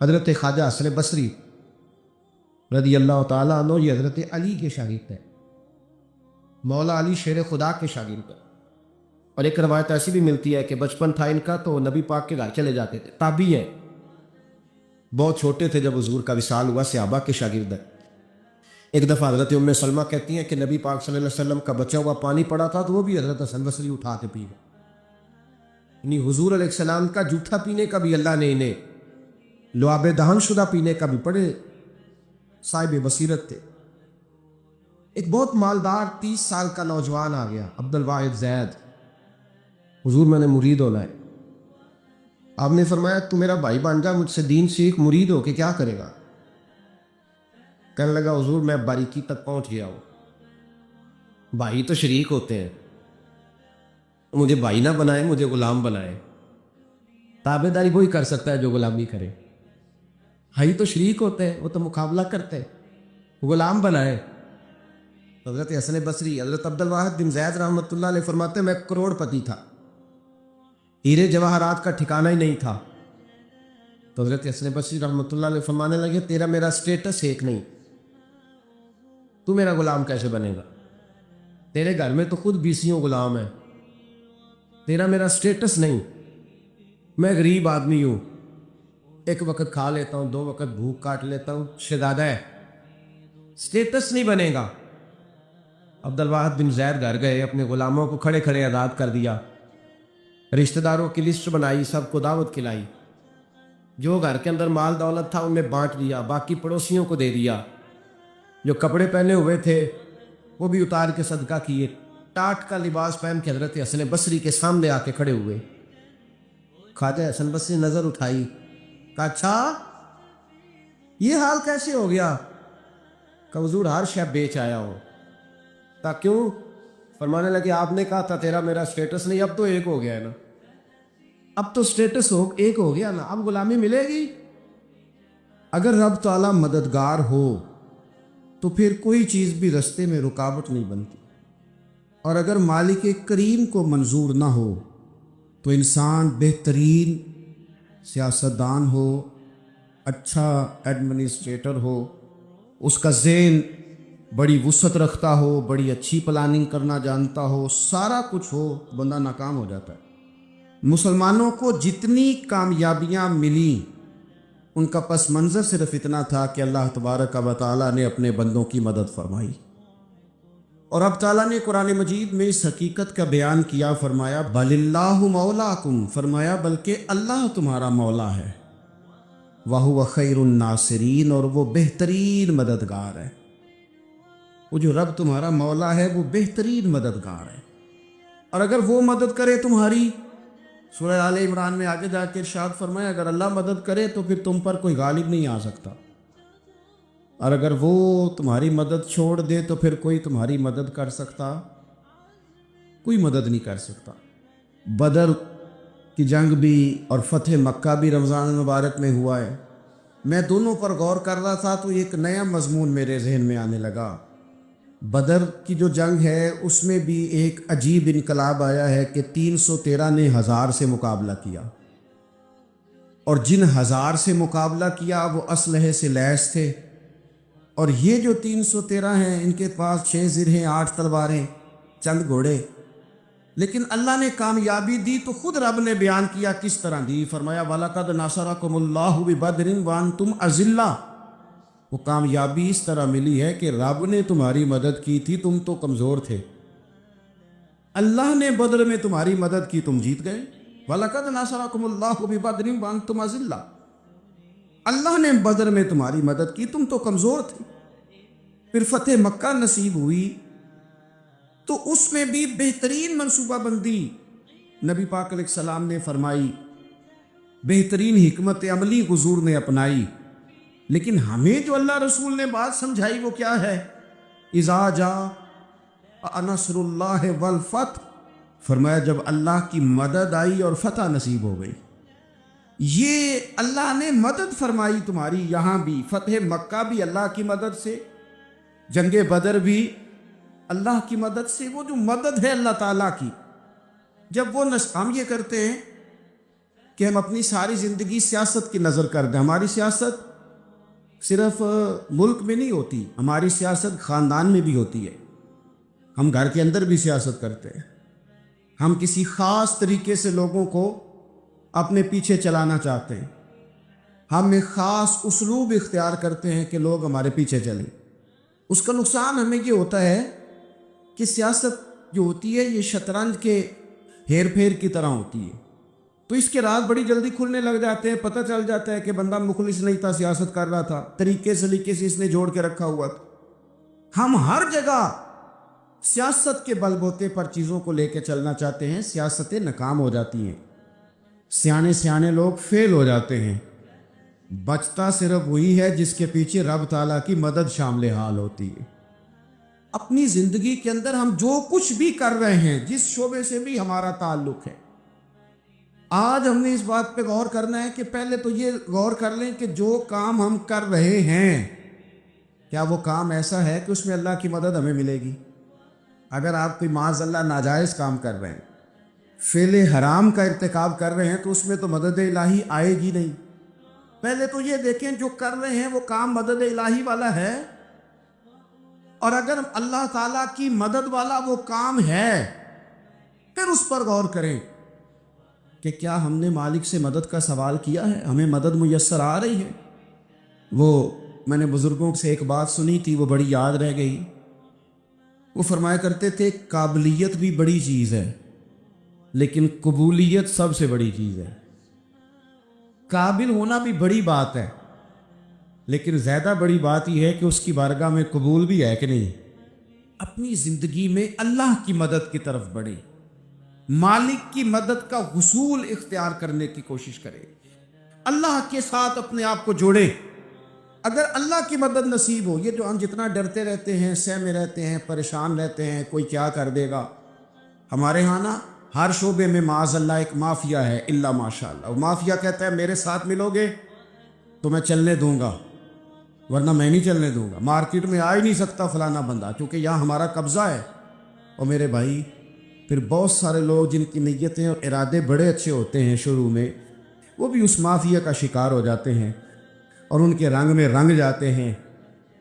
حضرت خواجہ حسن بصری رضی اللہ تعالیٰ عنہ یہ حضرت علی کے شاگرد ہیں، مولا علی شیر خدا کے شاگرد ہیں۔ اور ایک روایت ایسی بھی ملتی ہے کہ بچپن تھا ان کا تو نبی پاک کے گھر چلے جاتے تھے، تابعی ہیں، بہت چھوٹے تھے جب حضور کا وصال ہوا، صحابہ کے شاگرد ہیں۔ ایک دفعہ حضرت ام سلمہ کہتی ہیں کہ نبی پاک صلی اللہ علیہ وسلم کا بچا ہوا پانی پڑا تھا تو وہ بھی حضرت حسن بصری اٹھا کے پی گئے، یعنی حضور علیہ السلام کا جھوٹا پینے کا بھی اللہ نے انہیں لعاب دہن شدہ پینے کا بھی بڑے صاحب بصیرت تھے۔ ایک بہت مالدار 30 سال کا نوجوان آ گیا، عبد الواحد زید، حضور میں نے مرید ہونا ہے۔ آپ نے فرمایا تو میرا بھائی بن جا، مجھ سے دین سیکھ، مرید ہو کے کیا کرے گا؟ کہنے لگا حضور میں باریکی تک پہنچ گیا ہوں، بھائی تو شریک ہوتے ہیں، مجھے بھائی نہ بنائے، مجھے غلام بنائے۔ تابع داری وہی کر سکتا ہے جو غلامی کرے، بھائی تو شریک ہوتے ہیں، وہ تو مقابلہ کرتے ہیں، غلام بنائے۔ حضرت حسن بصری، حضرت عبد الواحد بن زید رحمۃ اللہ علیہ فرماتے ہیں میں کروڑ پتی تھا، ہیرے جواہرات کا ٹھکانہ ہی نہیں تھا۔ تو حضرت حسن بصری رحمۃ اللہ علیہ فرمانے لگے تیرا میرا سٹیٹس ایک نہیں، تو میرا غلام کیسے بنے گا؟ تیرے گھر میں تو خود بیسیوں غلام ہیں، تیرا میرا سٹیٹس نہیں، میں غریب آدمی ہوں، ایک وقت کھا لیتا ہوں، 2 وقت بھوک کاٹ لیتا ہوں، شہزادہ ہے، سٹیٹس نہیں بنے گا۔ عبد الواحد بن زید گھر گئے، اپنے غلاموں کو کھڑے کھڑے آزاد کر دیا، رشتہ داروں کی لسٹ بنائی، سب کو دعوت کھلائی، جو گھر کے اندر مال دولت تھا ان میں بانٹ دیا، باقی پڑوسیوں کو دے دیا، جو کپڑے پہنے ہوئے تھے وہ بھی اتار کے صدقہ کیے، ٹاٹ کا لباس پہن کے حضرت حسن بصری کے سامنے آ کے کھڑے ہوئے۔ خواجہ حسن بصری نظر اٹھائی، کہا اچھا یہ حال کیسے ہو گیا؟ کہ حضور ہر شے بیچ آیا ہو۔ تا کیوں؟ فرمانے لگے آپ نے کہا تھا تیرا میرا سٹیٹس نہیں، اب تو ایک ہو گیا ہے نا، اب تو سٹیٹس ایک ہو گیا نا، اب غلامی ملے گی۔ اگر رب تعالیٰ مددگار ہو تو پھر کوئی چیز بھی رستے میں رکاوٹ نہیں بنتی، اور اگر مالک کریم کو منظور نہ ہو تو انسان بہترین سیاستدان ہو، اچھا ایڈمنسٹریٹر ہو، اس کا ذہن بڑی وسعت رکھتا ہو، بڑی اچھی پلاننگ کرنا جانتا ہو، سارا کچھ ہو، بندہ ناکام ہو جاتا ہے۔ مسلمانوں کو جتنی کامیابیاں ملیں ان کا پس منظر صرف اتنا تھا کہ اللہ تبارک و تعالیٰ نے اپنے بندوں کی مدد فرمائی، اور اب تعالیٰ نے قرآن مجید میں اس حقیقت کا بیان کیا، فرمایا بل اللہ مولاکم، فرمایا بلکہ اللہ تمہارا مولا ہے، وَهُوَ خَيْرُ النَّاصِرِينَ، اور وہ بہترین مددگار ہے۔ وہ جو رب تمہارا مولا ہے وہ بہترین مددگار ہے، اور اگر وہ مدد کرے تمہاری، سورہ آل عمران میں آگے جا کے ارشاد فرمایا اگر اللہ مدد کرے تو پھر تم پر کوئی غالب نہیں آ سکتا، اور اگر وہ تمہاری مدد چھوڑ دے تو پھر کوئی تمہاری مدد کر سکتا؟ کوئی مدد نہیں کر سکتا۔ بدر کی جنگ بھی اور فتح مکہ بھی رمضان مبارک میں ہوا ہے۔ میں دونوں پر غور کر رہا تھا تو ایک نیا مضمون میرے ذہن میں آنے لگا۔ بدر کی جو جنگ ہے اس میں بھی ایک عجیب انقلاب آیا ہے کہ 313 نے 1000 سے مقابلہ کیا، اور جن 1000 سے مقابلہ کیا وہ اسلحے سے لیس تھے، اور یہ جو 313 ہیں ان کے پاس 6 زرہیں، 8 تلواریں، چند گھوڑے، لیکن اللہ نے کامیابی دی تو خود رب نے بیان کیا کس طرح دی، فرمایا وَلَقَدْ نَصَرَكُمُ اللَّهُ بِبَدْرٍ وَأَنْتُمْ أَذِلَّةٌ، وہ کامیابی اس طرح ملی ہے کہ رب نے تمہاری مدد کی تھی، تم تو کمزور تھے، اللہ نے بدر میں تمہاری مدد کی، تم جیت گئے۔ وَلَقَدْ نَصَرَكُمُ اللَّهُ بِبَدْرٍ وَأَنْتُمْ أَذِلَّةٌ، اللہ نے بدر میں تمہاری مدد کی، تم تو کمزور تھے۔ پھر فتح مکہ نصیب ہوئی تو اس میں بھی بہترین منصوبہ بندی نبی پاک علیہ السلام نے فرمائی، بہترین حکمت عملی حضور نے اپنائی، لیکن ہمیں جو اللہ رسول نے بات سمجھائی وہ کیا ہے؟ اذا جاء نصر اللہ والفتح، فرمایا جب اللہ کی مدد آئی اور فتح نصیب ہو گئی۔ یہ اللہ نے مدد فرمائی تمہاری، یہاں بھی فتح مکہ بھی اللہ کی مدد سے، جنگ بدر بھی اللہ کی مدد سے۔ وہ جو مدد ہے اللہ تعالیٰ کی، جب وہ ہم یہ کرتے ہیں کہ ہم اپنی ساری زندگی سیاست کی نظر کر دیں. ہماری سیاست صرف ملک میں نہیں ہوتی، ہماری سیاست خاندان میں بھی ہوتی ہے. ہم گھر کے اندر بھی سیاست کرتے ہیں. ہم کسی خاص طریقے سے لوگوں کو اپنے پیچھے چلانا چاہتے ہیں. ہم ایک خاص اسلوب اختیار کرتے ہیں کہ لوگ ہمارے پیچھے چلیں. اس کا نقصان ہمیں یہ ہوتا ہے کہ سیاست جو ہوتی ہے یہ شطرنج کے ہیر پھیر کی طرح ہوتی ہے. تو اس کے راز بڑی جلدی کھلنے لگ جاتے ہیں. پتہ چل جاتا ہے کہ بندہ مخلص نہیں تھا، سیاست کر رہا تھا، طریقے سلیقے سے اس نے جوڑ کے رکھا ہوا تھا. ہم ہر جگہ سیاست کے بل بوتے پر چیزوں کو لے کے چلنا چاہتے ہیں. سیاستیں ناکام ہو جاتی ہیں، سیانے لوگ فیل ہو جاتے ہیں. بچتا صرف وہی ہے جس کے پیچھے رب تعالیٰ کی مدد شامل حال ہوتی ہے. اپنی زندگی کے اندر ہم جو کچھ بھی کر رہے ہیں، جس شعبے سے بھی ہمارا تعلق ہے، آج ہم نے اس بات پہ غور کرنا ہے کہ پہلے تو یہ غور کر لیں کہ جو کام ہم کر رہے ہیں کیا وہ کام ایسا ہے کہ اس میں اللہ کی مدد ہمیں ملے گی. اگر آپ کوئی معاذ اللہ ناجائز کام کر رہے ہیں، فعل حرام کا ارتکاب کر رہے ہیں، تو اس میں تو مدد الہی آئے گی نہیں. پہلے تو یہ دیکھیں جو کر رہے ہیں وہ کام مدد الہی والا ہے، اور اگر اللہ تعالیٰ کی مدد والا وہ کام ہے پھر اس پر غور کریں کہ کیا ہم نے مالک سے مدد کا سوال کیا ہے، ہمیں مدد میسر آ رہی ہے. وہ میں نے بزرگوں سے ایک بات سنی تھی، وہ بڑی یاد رہ گئی. وہ فرمایا کرتے تھے قابلیت بھی بڑی چیز ہے لیکن قبولیت سب سے بڑی چیز ہے. قابل ہونا بھی بڑی بات ہے لیکن زیادہ بڑی بات یہ ہے کہ اس کی بارگاہ میں قبول بھی ہے کہ نہیں. اپنی زندگی میں اللہ کی مدد کی طرف بڑھے، مالک کی مدد کا حصول اختیار کرنے کی کوشش کرے، اللہ کے ساتھ اپنے آپ کو جوڑے. اگر اللہ کی مدد نصیب ہو، یہ جو ہم جتنا ڈرتے رہتے ہیں، سہمے رہتے ہیں، پریشان رہتے ہیں کوئی کیا کر دے گا، ہمارے ہاں نا ہر شعبے میں معاذ اللہ ایک مافیا ہے، الا ماشاء اللہ. وہ مافیا کہتا ہے میرے ساتھ ملو گے تو میں چلنے دوں گا، ورنہ میں نہیں چلنے دوں گا. مارکیٹ میں آ ہی نہیں سکتا فلانا بندہ کیونکہ یہاں ہمارا قبضہ ہے. اور میرے بھائی پھر بہت سارے لوگ جن کی نیتیں اور ارادے بڑے اچھے ہوتے ہیں شروع میں، وہ بھی اس مافیا کا شکار ہو جاتے ہیں اور ان کے رنگ میں رنگ جاتے ہیں.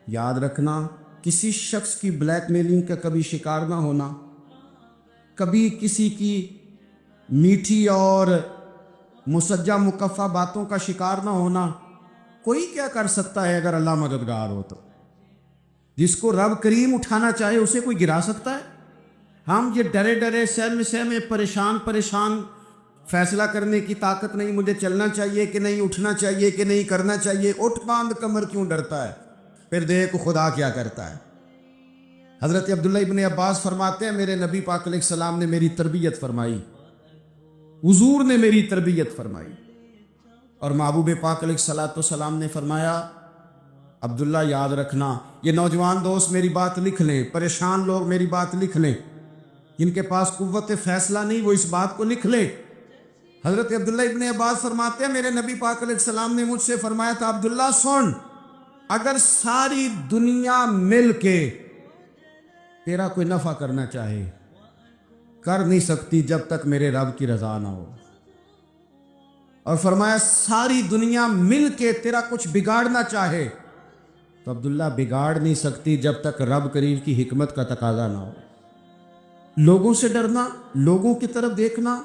یاد رکھنا، کسی شخص کی بلیک میلنگ کا کبھی شکار نہ ہونا، کبھی کسی کی میٹھی اور مسجع مکفہ باتوں کا شکار نہ ہونا. کوئی کیا کر سکتا ہے اگر اللہ مددگار ہو تو؟ جس کو رب کریم اٹھانا چاہے اسے کوئی گرا سکتا ہے؟ ہم یہ ڈرے سہمے پریشان فیصلہ کرنے کی طاقت نہیں، مجھے چلنا چاہیے کہ نہیں، اٹھنا چاہیے کہ نہیں، کرنا چاہیے. اٹھ باندھ کمر کیوں ڈرتا ہے؟ پھر دیکھ خدا کیا کرتا ہے. حضرت عبداللہ ابن عباس فرماتے ہیں میرے نبی پاک علیہ السلام نے میری تربیت فرمائی، حضور نے میری تربیت فرمائی. اور محبوب پاک علیہ السلام نے فرمایا عبداللہ یاد رکھنا، یہ نوجوان دوست میری بات لکھ لیں، پریشان لوگ میری بات لکھ لیں، جن کے پاس قوت فیصلہ نہیں وہ اس بات کو لکھ لیں. حضرت عبداللہ ابن عباس فرماتے ہیں میرے نبی پاک علیہ السلام نے مجھ سے فرمایا تھا عبداللہ سن، اگر ساری دنیا مل کے تیرا کوئی نفع کرنا چاہے کر نہیں سکتی جب تک میرے رب کی رضا نہ ہو. اور فرمایا ساری دنیا مل کے تیرا کچھ بگاڑنا چاہے تو عبداللہ بگاڑ نہیں سکتی جب تک رب کریم کی حکمت کا تقاضا نہ ہو. لوگوں سے ڈرنا، لوگوں کی طرف دیکھنا،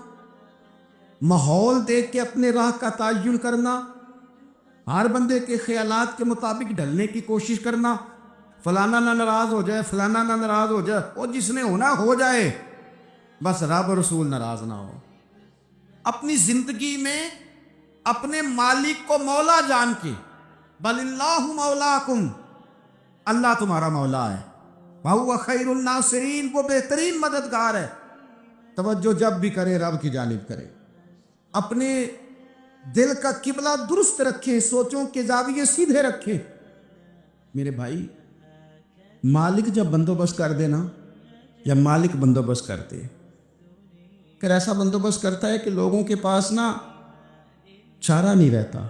ماحول دیکھ کے اپنے راہ کا تعین کرنا، ہر بندے کے خیالات کے مطابق ڈھلنے کی کوشش کرنا، فلانا نہ ناراض ہو جائے، فلانا نہ ناراض ہو جائے، اور جس نے ہونا ہو جائے، بس رب اور رسول ناراض نہ ہو. اپنی زندگی میں اپنے مالک کو مولا جان کے، بل اللہ مولاکم، اللہ تمہارا مولا ہے، وَهُوَ خَيْرُ النَّاصِرِينَ، وہ بہترین مددگار ہے. توجہ جب بھی کرے رب کی جانب کرے. اپنے دل کا قبلہ درست رکھیں، سوچوں کے زاویے سیدھے رکھیں. میرے بھائی مالک جب بندوبست کر دے نا، یا مالک بندوبست کرتے، پھر ایسا بندوبست کرتا ہے کہ لوگوں کے پاس نا چارہ نہیں رہتا.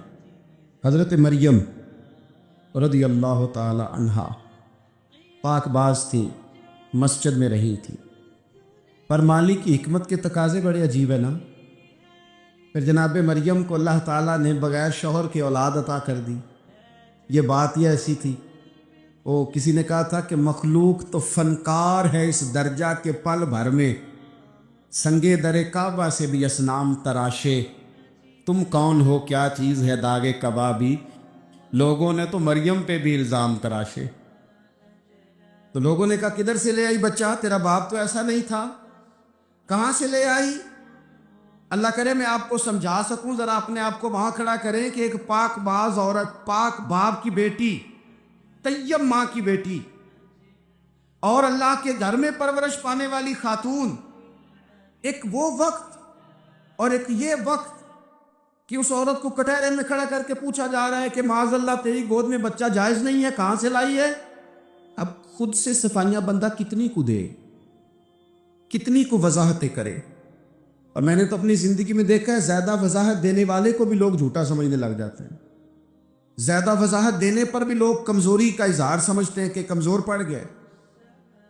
حضرت مریم رضی اللہ تعالی عنہا پاک باز تھی، مسجد میں رہی تھی، پر مالک کی حکمت کے تقاضے بڑے عجیب ہے نا. پھر جناب مریم کو اللہ تعالیٰ نے بغیر شوہر کی اولاد عطا کر دی۔ یہ بات یہ ایسی تھی، کسی نے کہا تھا کہ مخلوق تو فنکار ہے اس درجہ کے پل بھر میں سنگے در کعبہ سے بھی اصنام تراشے، تم کون ہو کیا چیز ہے داغ کبابی۔ لوگوں نے تو مریم پہ بھی الزام تراشے، تو لوگوں نے کہا کدھر سے لے آئی بچہ، تیرا باپ تو ایسا نہیں تھا، کہاں سے لے آئی؟ اللہ کرے میں آپ کو سمجھا سکوں، ذرا اپنے آپ کو وہاں کھڑا کریں کہ ایک پاک باز عورت، پاک باپ کی بیٹی، طیب ماں کی بیٹی، اور اللہ کے گھر میں پرورش پانے والی خاتون، ایک وہ وقت اور ایک یہ وقت کہ اس عورت کو کٹہرے میں کھڑا کر کے پوچھا جا رہا ہے کہ معاذ اللہ تیری گود میں بچہ جائز نہیں ہے، کہاں سے لائی ہے؟ اب خود سے صفائیاں بندہ کتنی کو دے، کتنی کو وضاحتیں کرے۔ اور میں نے تو اپنی زندگی میں دیکھا ہے زیادہ وضاحت دینے والے کو بھی لوگ جھوٹا سمجھنے لگ جاتے ہیں، زیادہ وضاحت دینے پر بھی لوگ کمزوری کا اظہار سمجھتے ہیں کہ کمزور پڑ گئے۔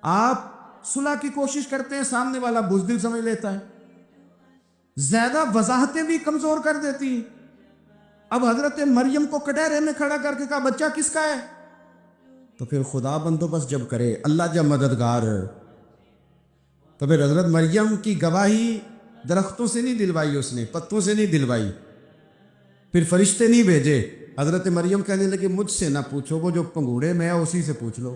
آپ صلح کی کوشش کرتے ہیں، سامنے والا بزدل سمجھ لیتا ہے، زیادہ وضاحتیں بھی کمزور کر دیتی ہیں۔ اب حضرت مریم کو کٹہرے میں کھڑا کر کے کہا بچہ کس کا ہے؟ تو پھر خدا بندوبست جب کرے، اللہ جب مددگار ہے، تو پھر حضرت مریم کی گواہی درختوں سے نہیں دلوائی، اس نے پتوں سے نہیں دلوائی، پھر فرشتے نہیں بھیجے۔ حضرت مریم کہنے لگے مجھ سے نہ پوچھو، وہ جو پنگوڑے میں ہے اسی سے پوچھ لو،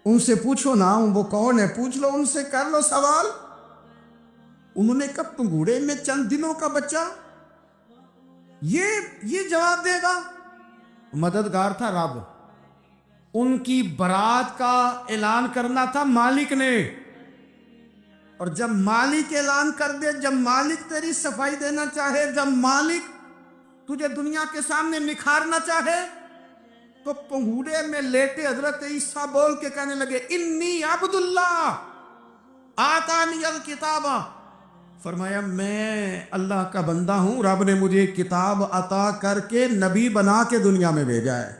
ان سے پوچھو نا، وہ کون ہے پوچھ لو، ان سے کر لو سوال۔ انہوں نے کہا پنگوڑے میں چند دنوں کا بچہ یہ جواب دے گا؟ مددگار تھا رب، ان کی برات کا اعلان کرنا تھا مالک نے، اور جب مالک اعلان کر دے، جب مالک تیری صفائی دینا چاہے، جب مالک تجھے دنیا کے سامنے نکھارنا چاہے، تو پنگوڑے میں لیٹے حضرت عیسیٰ بول کے کہنے لگے انی عبد اللہ آتانی الکتاب، فرمایا میں اللہ کا بندہ ہوں، رب نے مجھے کتاب عطا کر کے نبی بنا کے دنیا میں بھیجا ہے،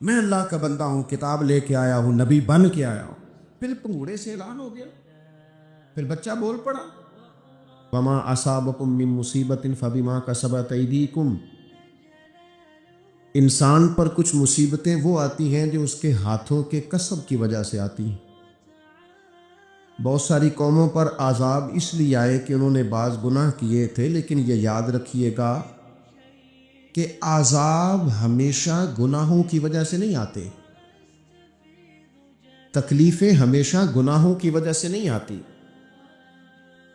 میں اللہ کا بندہ ہوں، کتاب لے کے آیا ہوں، نبی بن کے آیا ہوں۔ پھر پنگوڑے سے اعلان ہو گیا، پھر بچہ بول پڑا وما اصابکم من مصیبت فبما کسبت ایدیکم۔ انسان پر کچھ مصیبتیں وہ آتی ہیں جو اس کے ہاتھوں کے کسب کی وجہ سے آتی ہیں۔ بہت ساری قوموں پر عذاب اس لیے آئے کہ انہوں نے بعض گناہ کیے تھے، لیکن یہ یاد رکھیے گا کہ عذاب ہمیشہ گناہوں کی وجہ سے نہیں آتے، تکلیفیں ہمیشہ گناہوں کی وجہ سے نہیں آتی۔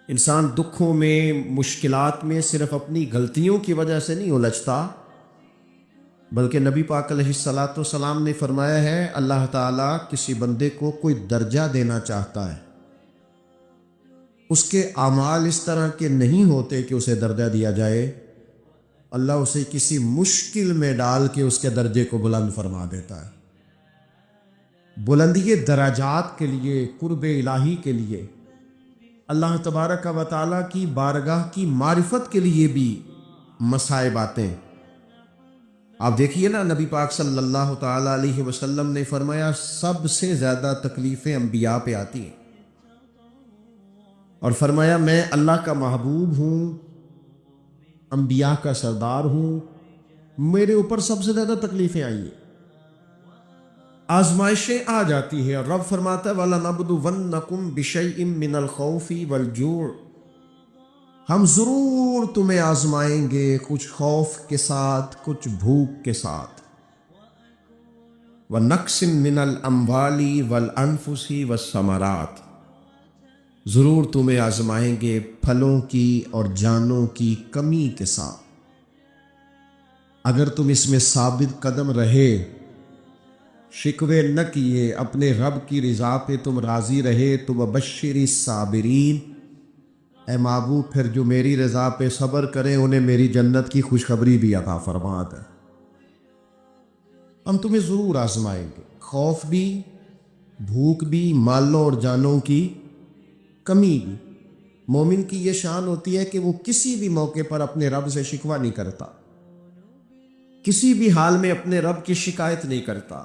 انسان دکھوں میں، مشکلات میں صرف اپنی غلطیوں کی وجہ سے نہیں الجھتا، بلکہ نبی پاک علیہ الصلاۃ والسلام نے فرمایا ہے اللہ تعالیٰ کسی بندے کو کوئی درجہ دینا چاہتا ہے، اس کے اعمال اس طرح کے نہیں ہوتے کہ اسے درجہ دیا جائے، اللہ اسے کسی مشکل میں ڈال کے اس کے درجے کو بلند فرما دیتا ہے۔ بلندی درجات کے لیے، قرب الہی کے لیے، اللہ تبارک و تعالیٰ کی بارگاہ کی معرفت کے لیے بھی مصائب آتے ہیں۔ آپ دیکھیے نا، نبی پاک صلی اللہ تعالیٰ علیہ وسلم نے فرمایا سب سے زیادہ تکلیفیں انبیاء پہ آتی ہیں، اور فرمایا میں اللہ کا محبوب ہوں، انبیاء کا سردار ہوں، میرے اوپر سب سے زیادہ تکلیفیں آئی ہیں، آزمائشیں آ جاتی ہیں، اور رب فرماتا ہے وَلَنَبْلُوَنَّكُمْ بِشَيْءٍ مِّنَ الْخَوْفِ وَالْجُوعِ، ہم ضرور تمہیں آزمائیں گے کچھ خوف کے ساتھ، کچھ بھوک کے ساتھ، وَنَقْصٍ مِّنَ الْأَمْوَالِ وَالْأَنفُسِ وَالثَّمَرَاتِ، ضرور تمہیں آزمائیں گے پھلوں کی اور جانوں کی کمی کے ساتھ۔ اگر تم اس میں ثابت قدم رہے، شکوے نہ کیے، اپنے رب کی رضا پہ تم راضی رہے، تو وبشر الصابرین، اے محبوب پھر جو میری رضا پہ صبر کریں انہیں میری جنت کی خوشخبری بھی عطا فرما دے۔ ہم تمہیں ضرور آزمائیں گے، خوف بھی، بھوک بھی، مالوں اور جانوں کی کمی بھی۔ مومن کی یہ شان ہوتی ہے کہ وہ کسی بھی موقع پر اپنے رب سے شکوہ نہیں کرتا، کسی بھی حال میں اپنے رب کی شکایت نہیں کرتا۔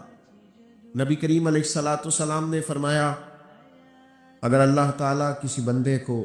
نبی کریم علیہ الصلاۃ والسلام نے فرمایا اگر اللہ تعالیٰ کسی بندے کو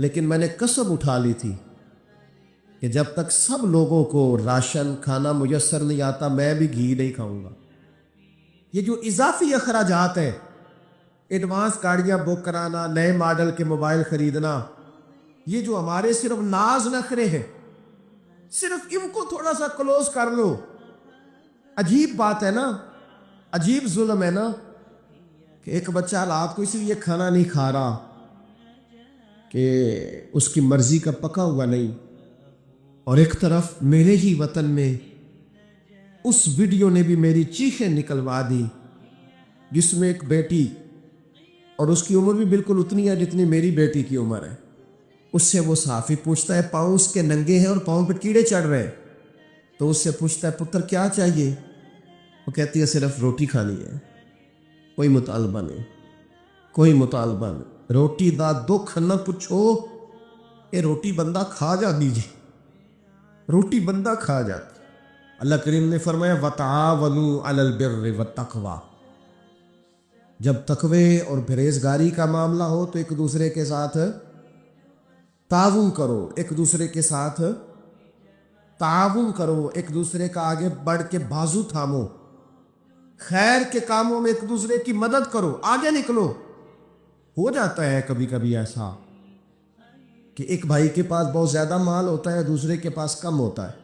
لیکن میں نے قسم اٹھا لی تھی کہ جب تک سب لوگوں کو راشن کھانا میسر نہیں آتا میں بھی گھی نہیں کھاؤں گا۔ یہ جو اضافی اخراجات ہیں، ایڈوانس گاڑیاں بک کرانا، نئے ماڈل کے موبائل خریدنا، یہ جو ہمارے صرف ناز نخرے ہیں، صرف ان کو تھوڑا سا کلوز کر لو۔ عجیب بات ہے نا، عجیب ظلم ہے نا کہ ایک بچہ رات کو اس لیے کھانا نہیں کھا رہا کہ اس کی مرضی کا پکا ہوا نہیں، اور ایک طرف میرے ہی وطن میں اس ویڈیو نے بھی میری چیخیں نکلوا دی جس میں ایک بیٹی، اور اس کی عمر بھی بالکل اتنی ہے جتنی میری بیٹی کی عمر ہے، اس سے وہ صحافی پوچھتا ہے پاؤں اس کے ننگے ہیں اور پاؤں پہ کیڑے چڑھ رہے ہیں، تو اس سے پوچھتا ہے پتر کیا چاہیے؟ وہ کہتی ہے صرف روٹی کھانی ہے، کوئی مطالبہ نہیں، کوئی مطالبہ نہیں، روٹی دا دکھ نہ پوچھو، یہ روٹی بندہ کھا جا دیجیے، روٹی بندہ کھا جاتا۔ اللہ کریم نے فرمایا وَتَعَاوَنُوا عَلَى الْبِرِّ وَالتَّقْوَى، جب تقوی اور پرہیزگاری کا معاملہ ہو تو ایک دوسرے کے ساتھ تعاون کرو، ایک دوسرے کے ساتھ تعاون کرو، ایک دوسرے کا آگے بڑھ کے بازو تھامو، خیر کے کاموں میں ایک دوسرے کی مدد کرو، آگے نکلو۔ ہو جاتا ہے کبھی کبھی ایسا کہ ایک بھائی کے پاس بہت زیادہ مال ہوتا ہے، دوسرے کے پاس کم ہوتا ہے،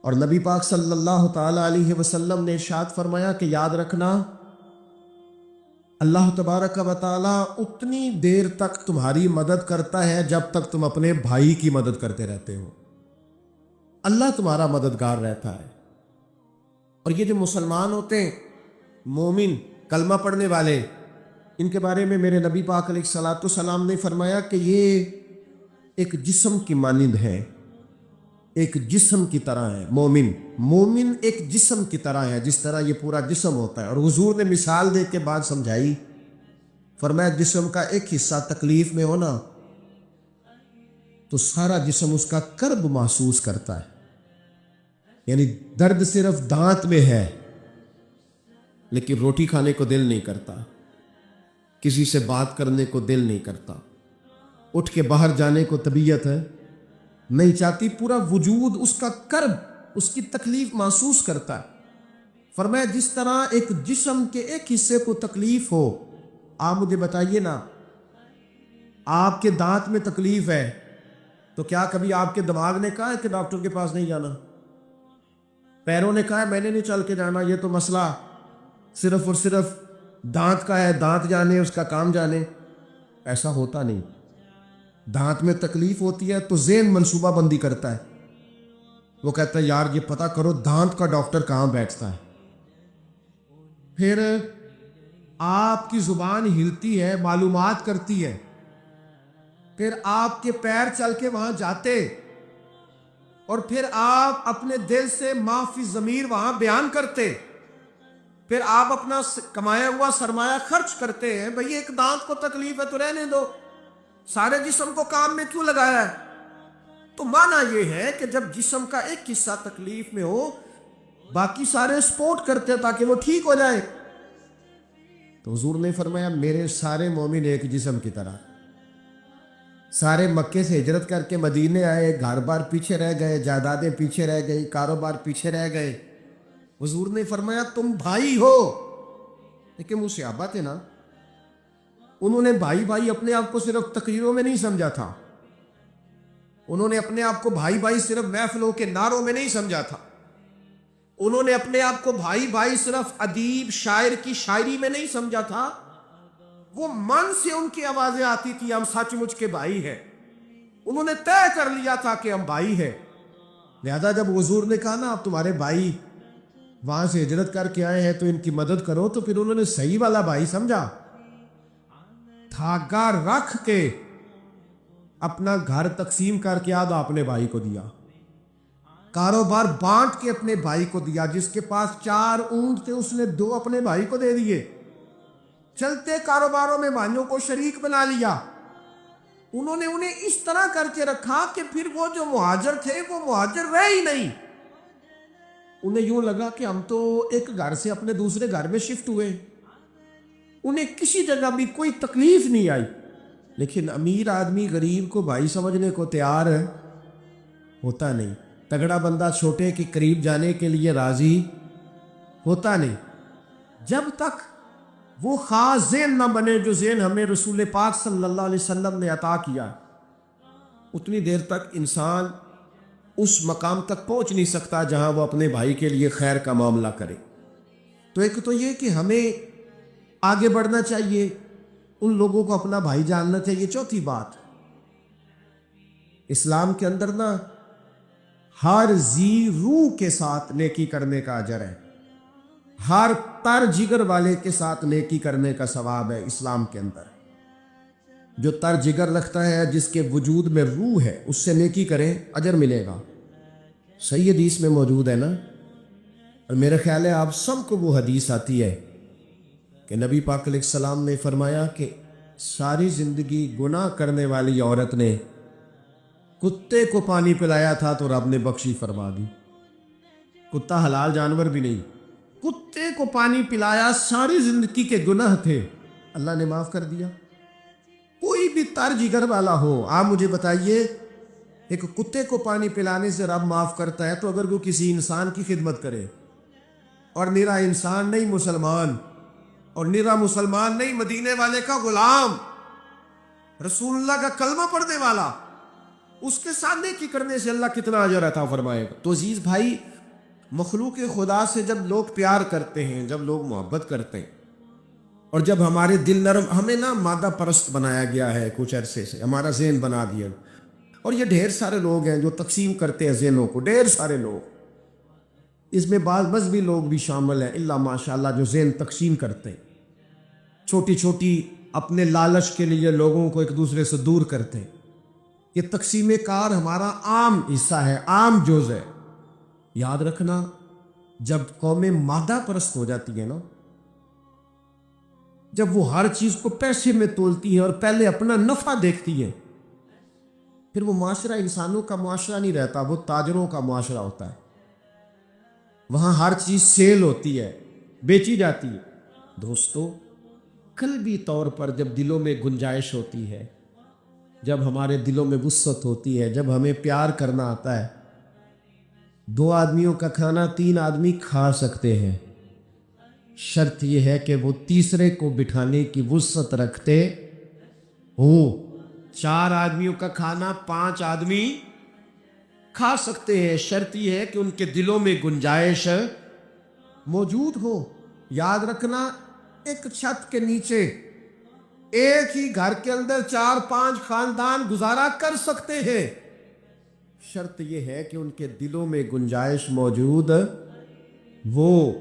اور نبی پاک صلی اللہ تعالی علیہ وسلم نے ارشاد فرمایا کہ یاد رکھنا اللہ تبارک و تعالی اتنی دیر تک تمہاری مدد کرتا ہے جب تک تم اپنے بھائی کی مدد کرتے رہتے ہو، اللہ تمہارا مددگار رہتا ہے۔ اور یہ جو مسلمان ہوتے ہیں، مومن، کلمہ پڑھنے والے، ان کے بارے میں میرے نبی پاک علیہ الصلوۃ والسلام نے فرمایا کہ یہ ایک جسم کی مانند ہے، ایک جسم کی طرح ہے۔ مومن ایک جسم کی طرح ہے، جس طرح یہ پورا جسم ہوتا ہے، اور حضور نے مثال دے کے بعد سمجھائی، فرمایا جسم کا ایک حصہ تکلیف میں ہونا تو سارا جسم اس کا کرب محسوس کرتا ہے، یعنی درد صرف دانت میں ہے لیکن روٹی کھانے کو دل نہیں کرتا، کسی سے بات کرنے کو دل نہیں کرتا، اٹھ کے باہر جانے کو طبیعت ہے نہیں چاہتی، پورا وجود اس کا کرب، اس کی تکلیف محسوس کرتا ہے۔ فرمایا جس طرح ایک جسم کے ایک حصے کو تکلیف ہو، آپ مجھے بتائیے نا، آپ کے دانت میں تکلیف ہے تو کیا کبھی آپ کے دماغ نے کہا ہے کہ ڈاکٹر کے پاس نہیں جانا؟ پیروں نے کہا ہے میں نے نہیں چل کے جانا، یہ تو مسئلہ صرف اور صرف دانت کا ہے، دانت جانے، اس کا کام جانے؟ ایسا ہوتا نہیں۔ دانت میں تکلیف ہوتی ہے تو ذہن منصوبہ بندی کرتا ہے، وہ کہتا ہے یار یہ پتہ کرو دانت کا ڈاکٹر کہاں بیٹھتا ہے، پھر آپ کی زبان ہلتی ہے، معلومات کرتی ہے، پھر آپ کے پیر چل کے وہاں جاتے، اور پھر آپ اپنے دل سے ما فی ضمیر وہاں بیان کرتے، پھر آپ اپنا کمایا ہوا سرمایہ خرچ کرتے ہیں۔ بھئی ایک دانت کو تکلیف ہے تو رہنے دو، سارے جسم کو کام میں کیوں لگایا ہے؟ تو معنی یہ ہے کہ جب جسم کا ایک حصہ تکلیف میں ہو، باقی سارے سپورٹ کرتے ہیں تاکہ وہ ٹھیک ہو جائے۔ تو حضور نے فرمایا میرے سارے مومن ایک جسم کی طرح، سارے مکے سے ہجرت کر کے مدینے آئے، گھر بار پیچھے رہ گئے، جائیدادیں پیچھے رہ گئی، کاروبار پیچھے رہ گئے، حضور نے فرمایا تم بھائی ہو۔ لیکن وہ صحابہ تھے نا، انہوں نے بھائی بھائی اپنے آپ کو صرف تقریروں میں نہیں سمجھا تھا، انہوں نے اپنے آپ کو بھائی بھائی صرف محفلوں کے نعروں میں نہیں سمجھا تھا، انہوں نے اپنے آپ کو بھائی بھائی صرف ادیب شاعر کی شاعری میں نہیں سمجھا تھا، وہ من سے ان کی آوازیں آتی تھی ہم سچ مچ کے بھائی ہیں، انہوں نے طے کر لیا تھا کہ ہم بھائی ہیں۔ لہذا جب حضور نے کہا نا آپ تمہارے بھائی وہاں سے ہجرت کر کے آئے ہیں تو ان کی مدد کرو، تو پھر انہوں نے صحیح والا بھائی سمجھا، دھاگا رکھ کے اپنا گھر تقسیم کر کے آدھا اپنے بھائی کو دیا، کاروبار بانٹ کے اپنے بھائی کو دیا، جس کے پاس 4 اونٹ تھے اس نے 2 اپنے بھائی کو دے دیے، چلتے کاروباروں میں بھائیوں کو شریک بنا لیا، انہوں نے انہیں اس طرح کر کے رکھا کہ پھر وہ جو مہاجر تھے وہ مہاجر رہے ہی نہیں، انہیں یوں لگا کہ ہم تو ایک گھر سے اپنے دوسرے گھر میں شفٹ ہوئے، انہیں کسی جگہ بھی کوئی تکلیف نہیں آئی، لیکن امیر آدمی غریب کو بھائی سمجھنے کو تیار ہوتا نہیں، تگڑا بندہ چھوٹے کے قریب جانے کے لیے راضی ہوتا نہیں، جب تک وہ خاص ذہن نہ بنے جو ذہن ہمیں رسول پاک صلی اللہ علیہ وسلم نے عطا کیا، اتنی دیر تک انسان اس مقام تک پہنچ نہیں سکتا جہاں وہ اپنے بھائی کے لیے خیر کا معاملہ کرے۔ تو ایک تو یہ کہ ہمیں آگے بڑھنا چاہیے، ان لوگوں کو اپنا بھائی جاننا چاہیے۔ چوتھی بات، اسلام کے اندر نا ہر ذی روح کے ساتھ نیکی کرنے کا اجر ہے، ہر تر جگر والے کے ساتھ نیکی کرنے کا ثواب ہے۔ اسلام کے اندر جو تر جگر رکھتا ہے، جس کے وجود میں روح ہے، اس سے نیکی کریں، اجر ملے گا۔ صحیح حدیث میں موجود ہے نا، اور میرا خیال ہے آپ سب کو وہ حدیث آتی ہے کہ نبی پاک علیہ السلام نے فرمایا کہ ساری زندگی گناہ کرنے والی عورت نے کتے کو پانی پلایا تھا تو رب نے بخشی فرما دی۔ کتا حلال جانور بھی نہیں، کتے کو پانی پلایا، ساری زندگی کے گناہ تھے، اللہ نے معاف کر دیا۔ کوئی بھی تر جگر والا ہو، آپ مجھے بتائیے، ایک کتے کو پانی پلانے سے رب معاف کرتا ہے، تو اگر وہ کسی انسان کی خدمت کرے، اور نرا انسان نہیں مسلمان، اور نرا مسلمان نہیں مدینے والے کا غلام، رسول اللہ کا کلمہ پڑھنے والا، اس کے ساتھ نیکی کرنے سے اللہ کتنا اجر عطا فرمائے گا۔ تو عزیز بھائی، مخلوق خدا سے جب لوگ پیار کرتے ہیں، جب لوگ محبت کرتے ہیں، اور جب ہمارے دل نرم، ہمیں نا مادہ پرست بنایا گیا ہے کچھ عرصے سے، ہمارا ذہن بنا دیا، اور یہ ڈھیر سارے لوگ ہیں جو تقسیم کرتے ہیں ذہنوں کو، ڈھیر سارے لوگ، اس میں بعض مذہبی لوگ بھی شامل ہیں اللہ ماشاءاللہ، جو ذہن تقسیم کرتے ہیں، چھوٹی چھوٹی اپنے لالچ کے لیے لوگوں کو ایک دوسرے سے دور کرتے ہیں۔ یہ تقسیم کار ہمارا عام حصہ ہے، عام جز ہے۔ یاد رکھنا، جب قومیں مادہ پرست ہو جاتی ہیں نا، جب وہ ہر چیز کو پیسے میں تولتی ہیں اور پہلے اپنا نفع دیکھتی ہیں، پھر وہ معاشرہ انسانوں کا معاشرہ نہیں رہتا، وہ تاجروں کا معاشرہ ہوتا ہے۔ وہاں ہر چیز سیل ہوتی ہے، بیچی جاتی ہے۔ دوستو، قلبی طور پر جب دلوں میں گنجائش ہوتی ہے، جب ہمارے دلوں میں وسعت ہوتی ہے، جب ہمیں پیار کرنا آتا ہے، 2 آدمیوں کا کھانا 3 آدمی کھا سکتے ہیں، شرط یہ ہے کہ وہ تیسرے کو بٹھانے کی وسعت رکھتے ہو۔ 4 آدمیوں کا کھانا 5 آدمی کھا سکتے ہیں، شرط یہ ہے کہ ان کے دلوں میں گنجائش موجود ہو۔ یاد رکھنا، ایک چھت کے نیچے، ایک ہی گھر کے اندر 4-5 خاندان گزارا کر سکتے ہیں، شرط یہ ہے کہ ان کے دلوں میں گنجائش موجود وہ،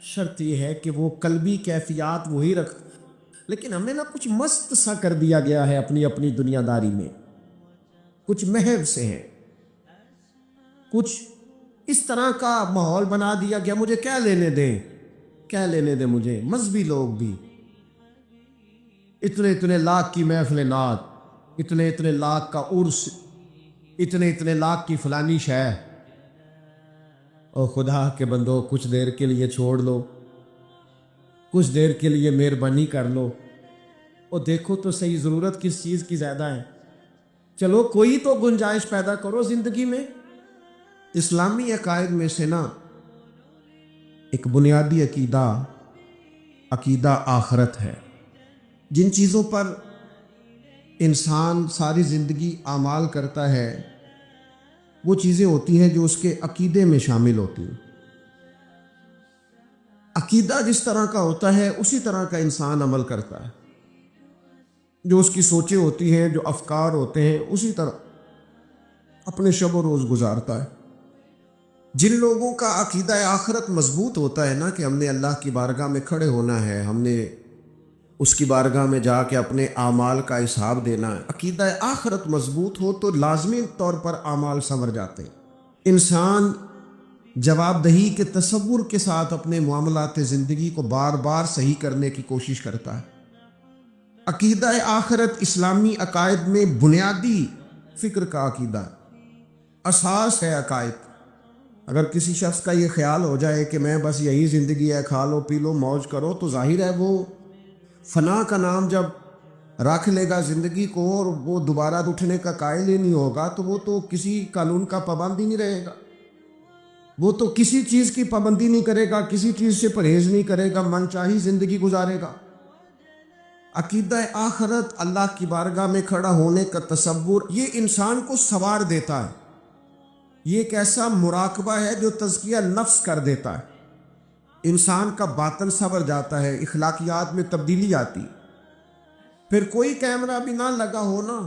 شرط یہ ہے کہ وہ قلبی کیفیات وہی رکھ۔ لیکن ہمیں نا کچھ مست سا کر دیا گیا ہے اپنی اپنی دنیا داری میں، کچھ محو سے ہیں، کچھ اس طرح کا ماحول بنا دیا گیا، مجھے کیا لینے دیں، کیا لینے دیں مجھے۔ مذہبی لوگ بھی اتنے لاکھ کی محفل نعت، اتنے لاکھ کا عرس، اتنے لاکھ کی فلانی شے، اور خدا کے بندو کچھ دیر کے لیے چھوڑ لو، کچھ دیر کے لیے مہربانی کر لو، اور دیکھو تو صحیح ضرورت کس چیز کی زیادہ ہے۔ چلو کوئی تو گنجائش پیدا کرو زندگی میں۔ اسلامی عقائد میں سے نا ایک بنیادی عقیدہ آخرت ہے۔ جن چیزوں پر انسان ساری زندگی اعمال کرتا ہے، وہ چیزیں ہوتی ہیں جو اس کے عقیدے میں شامل ہوتی ہیں۔ عقیدہ جس طرح کا ہوتا ہے اسی طرح کا انسان عمل کرتا ہے، جو اس کی سوچیں ہوتی ہیں، جو افکار ہوتے ہیں، اسی طرح اپنے شب و روز گزارتا ہے۔ جن لوگوں کا عقیدہ آخرت مضبوط ہوتا ہے نا، کہ ہم نے اللہ کی بارگاہ میں کھڑے ہونا ہے، ہم نے اس کی بارگاہ میں جا کے اپنے اعمال کا حساب دینا ہے، عقیدہ آخرت مضبوط ہو تو لازمی طور پر اعمال سنور جاتے ہیں۔ انسان جواب دہی کے تصور کے ساتھ اپنے معاملات زندگی کو بار بار صحیح کرنے کی کوشش کرتا ہے۔ عقیدہ آخرت اسلامی عقائد میں بنیادی فکر کا عقیدہ، اساس ہے عقائد۔ اگر کسی شخص کا یہ خیال ہو جائے کہ میں بس یہی زندگی ہے، کھا لو پی لو موج کرو، تو ظاہر ہے وہ فنا کا نام جب رکھ لے گا زندگی کو اور وہ دوبارہ اٹھنے کا قائل ہی نہیں ہوگا تو وہ تو کسی قانون کا پابند ہی نہیں رہے گا، وہ تو کسی چیز کی پابندی نہیں کرے گا، کسی چیز سے پرہیز نہیں کرے گا، من چاہی زندگی گزارے گا۔ عقیدہ آخرت، اللہ کی بارگاہ میں کھڑا ہونے کا تصور، یہ انسان کو سوار دیتا ہے، یہ ایک ایسا مراقبہ ہے جو تزکیہ نفس کر دیتا ہے، انسان کا باطن سنور جاتا ہے، اخلاقیات میں تبدیلی آتی۔ پھر کوئی کیمرہ بھی نہ لگا ہو نا،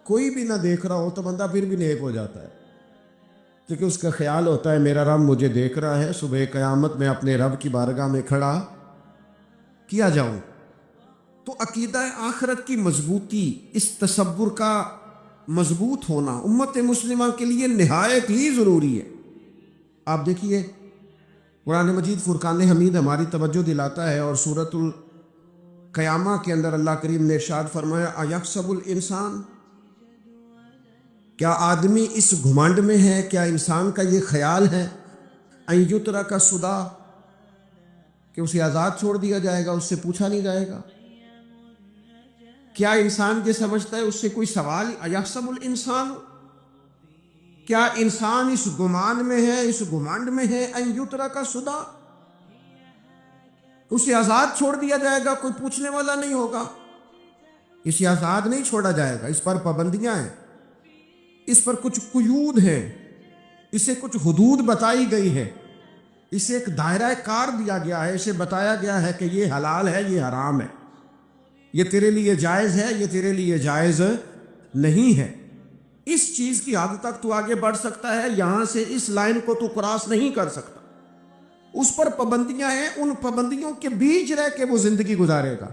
کوئی بھی نہ دیکھ رہا ہو تو بندہ پھر بھی نیک ہو جاتا ہے، کیونکہ اس کا خیال ہوتا ہے میرا رب مجھے دیکھ رہا ہے، صبح قیامت میں اپنے رب کی بارگاہ میں کھڑا کیا جاؤں۔ تو عقیدہ آخرت کی مضبوطی، اس تصور کا مضبوط ہونا امت مسلمہ کے لیے نہایت ہی ضروری ہے۔ آپ دیکھیے قرآن مجید فرقان حمید ہماری توجہ دلاتا ہے، اور سورۃ القیامہ کے اندر اللہ کریم نے ارشاد فرمایا ایحسب الانسان، کیا آدمی اس گھمنڈ میں ہے، کیا انسان کا یہ خیال ہے ان یترک سدی، کہ اسے آزاد چھوڑ دیا جائے گا، اس سے پوچھا نہیں جائے گا؟ کیا انسان یہ سمجھتا ہے اس سے کوئی سوال؟ ایحسب الانسان، کیا انسان اس گمان میں ہے، اس گھمنڈ میں ہے ان یترک سدی، اسے آزاد چھوڑ دیا جائے گا، کوئی پوچھنے والا نہیں ہوگا؟ اسے آزاد نہیں چھوڑا جائے گا، اس پر پابندیاں ہیں، اس پر کچھ قیود ہیں، اسے کچھ حدود بتائی گئی ہے، اسے ایک دائرہ کار دیا گیا ہے، اسے بتایا گیا ہے کہ یہ حلال ہے، یہ حرام ہے، یہ تیرے لیے جائز ہے، یہ تیرے لیے جائز نہیں ہے۔ اس چیز کی حد تک تو آگے بڑھ سکتا ہے، یہاں سے اس لائن کو تو کراس نہیں کر سکتا، اس پر پابندیاں ہیں، ان پابندیوں کے بیچ رہ کے وہ زندگی گزارے گا۔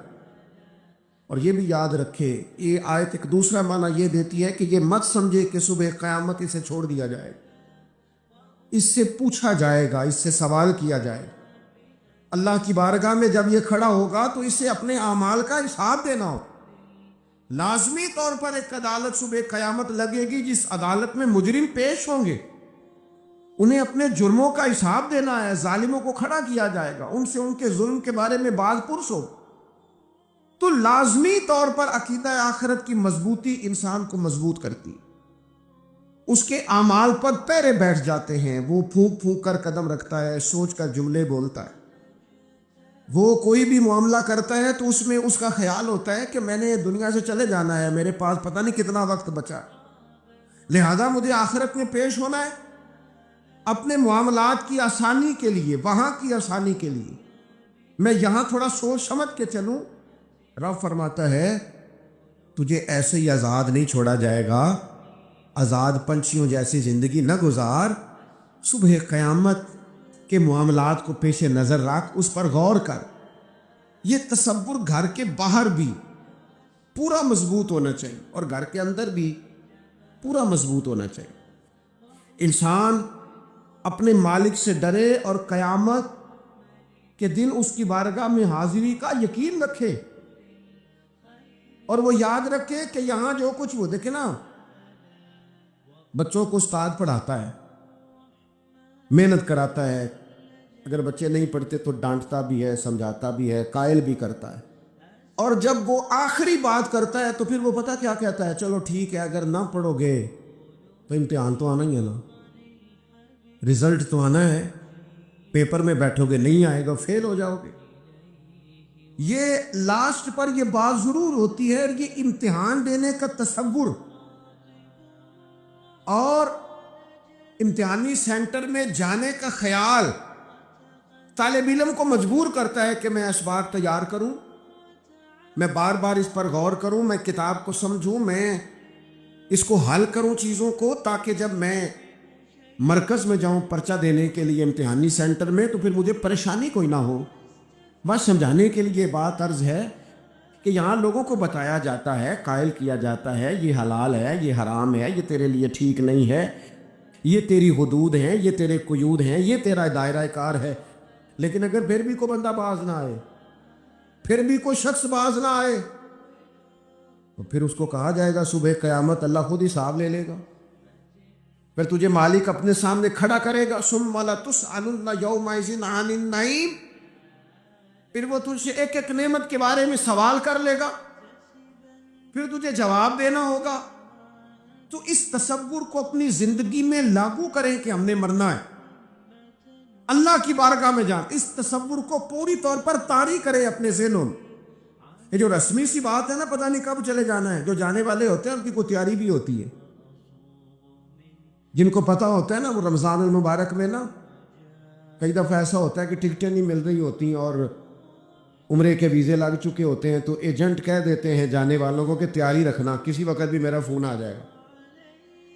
اور یہ بھی یاد رکھے، یہ آیت ایک دوسرا معنی یہ دیتی ہے کہ یہ مت سمجھے کہ صبح قیامت اسے چھوڑ دیا جائے گا، اس سے پوچھا جائے گا، اس سے سوال کیا جائے گا۔ اللہ کی بارگاہ میں جب یہ کھڑا ہوگا تو اسے اپنے اعمال کا حساب دینا ہو۔ لازمی طور پر ایک عدالت صبح قیامت لگے گی، جس عدالت میں مجرم پیش ہوں گے، انہیں اپنے جرموں کا حساب دینا ہے، ظالموں کو کھڑا کیا جائے گا، ان سے ان کے ظلم کے بارے میں باز پرس ہو۔ تو لازمی طور پر عقیدہ آخرت کی مضبوطی انسان کو مضبوط کرتی، اس کے اعمال پر پیرے بیٹھ جاتے ہیں، وہ پھونک پھونک کر قدم رکھتا ہے، سوچ کر جملے بولتا ہے، وہ کوئی بھی معاملہ کرتا ہے تو اس میں اس کا خیال ہوتا ہے کہ میں نے دنیا سے چلے جانا ہے، میرے پاس پتہ نہیں کتنا وقت بچا، لہذا مجھے آخرت میں پیش ہونا ہے اپنے معاملات کی آسانی کے لیے، وہاں کی آسانی کے لیے میں یہاں تھوڑا سوچ سمجھ کے چلوں۔ رب فرماتا ہے تجھے ایسے ہی آزاد نہیں چھوڑا جائے گا، آزاد پنچھیوں جیسی زندگی نہ گزار، صبح قیامت کے معاملات کو پیش نظر رکھ، اس پر غور کر۔ یہ تصور گھر کے باہر بھی پورا مضبوط ہونا چاہیے اور گھر کے اندر بھی پورا مضبوط ہونا چاہیے۔ انسان اپنے مالک سے ڈرے اور قیامت کے دن اس کی بارگاہ میں حاضری کا یقین رکھے، اور وہ یاد رکھے کہ یہاں جو کچھ وہ دیکھے نا، بچوں کو استاد پڑھاتا ہے، محنت کراتا ہے، اگر بچے نہیں پڑھتے تو ڈانٹتا بھی ہے، سمجھاتا بھی ہے، قائل بھی کرتا ہے، اور جب وہ آخری بات کرتا ہے تو پھر وہ پتہ کیا کہتا ہے؟ چلو ٹھیک ہے، اگر نہ پڑھو گے تو امتحان تو آنا ہی ہے نا، رزلٹ تو آنا ہے، پیپر میں بیٹھو گے نہیں آئے گا، فیل ہو جاؤ گے۔ یہ لاسٹ پر یہ بات ضرور ہوتی ہے، اور یہ امتحان دینے کا تصور اور امتحانی سینٹر میں جانے کا خیال طالب علم کو مجبور کرتا ہے کہ میں اسباق تیار کروں، میں بار بار اس پر غور کروں، میں کتاب کو سمجھوں، میں اس کو حل کروں چیزوں کو، تاکہ جب میں مرکز میں جاؤں پرچہ دینے کے لیے امتحانی سینٹر میں تو پھر مجھے پریشانی کوئی نہ ہو۔ بس سمجھانے کے لیے بات عرض ہے کہ یہاں لوگوں کو بتایا جاتا ہے، قائل کیا جاتا ہے یہ حلال ہے، یہ حرام ہے، یہ تیرے لیے ٹھیک نہیں ہے، یہ تیری حدود ہیں، یہ تیرے قیود ہیں، یہ تیرا دائرہ کار ہے۔ لیکن اگر پھر بھی کوئی بندہ باز نہ آئے، پھر بھی کوئی شخص باز نہ آئے، تو پھر اس کو کہا جائے گا صبح قیامت اللہ خود حساب لے لے گا، پھر تجھے مالک اپنے سامنے کھڑا کرے گا، ثم لتسألن یومئذ عن النعیم، پھر وہ تجھ سے ایک ایک نعمت کے بارے میں سوال کر لے گا، پھر تجھے جواب دینا ہوگا۔ تو اس تصور کو اپنی زندگی میں لاگو کریں کہ ہم نے مرنا ہے، اللہ کی بارگاہ میں جان، اس تصور کو پوری طور پر طاری کریں اپنے ذہنوں میں۔ یہ جو رسمی سی بات ہے نا، پتہ نہیں کب چلے جانا ہے، جو جانے والے ہوتے ہیں ان کی کوئی تیاری بھی ہوتی ہے۔ جن کو پتہ ہوتا ہے نا، وہ رمضان المبارک میں نا کئی دفعہ ایسا ہوتا ہے کہ ٹکٹیں نہیں مل رہی ہوتی اور عمرے کے ویزے لگ چکے ہوتے ہیں، تو ایجنٹ کہہ دیتے ہیں جانے والوں کو کہ تیاری رکھنا، کسی وقت بھی میرا فون آ جائے گا۔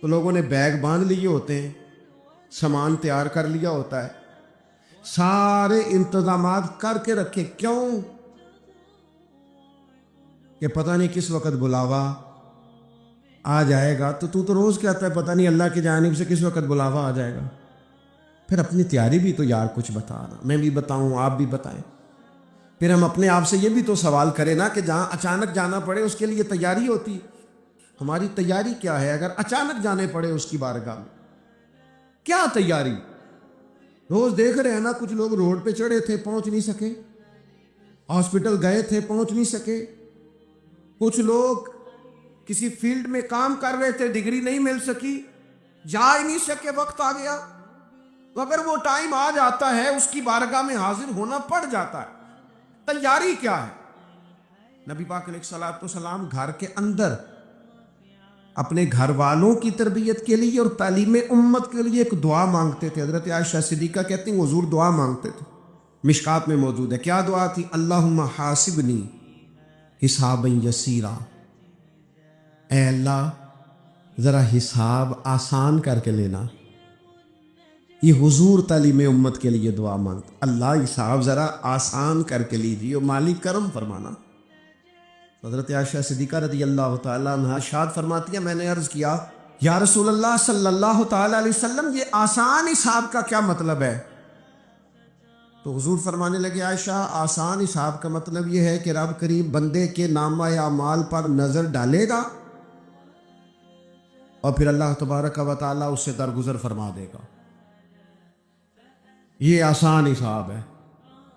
تو لوگوں نے بیگ باندھ لیے ہوتے ہیں، سامان تیار کر لیا ہوتا ہے، سارے انتظامات کر کے رکھے، کیوں کہ پتہ نہیں کس وقت بلاوا آ جائے گا۔ تو روز کہتا ہے پتہ نہیں اللہ کی جانب سے کس وقت بلاوا آ جائے گا۔ پھر اپنی تیاری بھی تو یار کچھ بتانا، میں بھی بتاؤں، آپ بھی بتائیں۔ پھر ہم اپنے آپ سے یہ بھی تو سوال کریں نا کہ جہاں اچانک جانا پڑے اس کے لیے تیاری ہوتی ہے، ہماری تیاری کیا ہے؟ اگر اچانک جانے پڑے اس کی بارگاہ میں، کیا تیاری؟ روز دیکھ رہے ہیں نا، کچھ لوگ روڈ پہ چڑھے تھے، پہنچ نہیں سکے، ہاسپٹل گئے تھے، پہنچ نہیں سکے، کچھ لوگ کسی فیلڈ میں کام کر رہے تھے، ڈگری نہیں مل سکی، جا ہی نہیں سکے، وقت آ گیا۔ تو اگر وہ ٹائم آ جاتا ہے، اس کی بارگاہ میں حاضر ہونا پڑ جاتا ہے، تیاری کیا ہے؟ نبی پاک علیہ الصلوۃ والسلام گھر کے اندر اپنے گھر والوں کی تربیت کے لیے اور تعلیم امت کے لیے ایک دعا مانگتے تھے۔ حضرت عائشہ صدیقہ کہتی ہیں حضور دعا مانگتے تھے، مشکات میں موجود ہے۔ کیا دعا تھی؟ اللہم حاسبنی حسابا یسیرا، اے اللہ ذرا حساب آسان کر کے لینا۔ یہ حضور تعلیم امت کے لیے دعا مانگتا، اللہ حساب ذرا آسان کر کے لیجیے اور مالک کرم فرمانا۔ حضرت عائشہ صدیقہ رضی اللہ تعالیٰ عنہ ارشاد فرماتی ہے، میں نے عرض کیا یا رسول اللہ صلی اللہ تعالیٰ علیہ وسلم، یہ آسان حساب کا کیا مطلب ہے؟ تو حضور فرمانے لگے، عائشہ آسان حساب کا مطلب یہ ہے کہ رب کریم بندے کے نامہ اعمال پر نظر ڈالے گا اور پھر اللہ تبارک و تعالیٰ اس سے درگزر فرما دے گا۔ یہ آسان حساب ہے،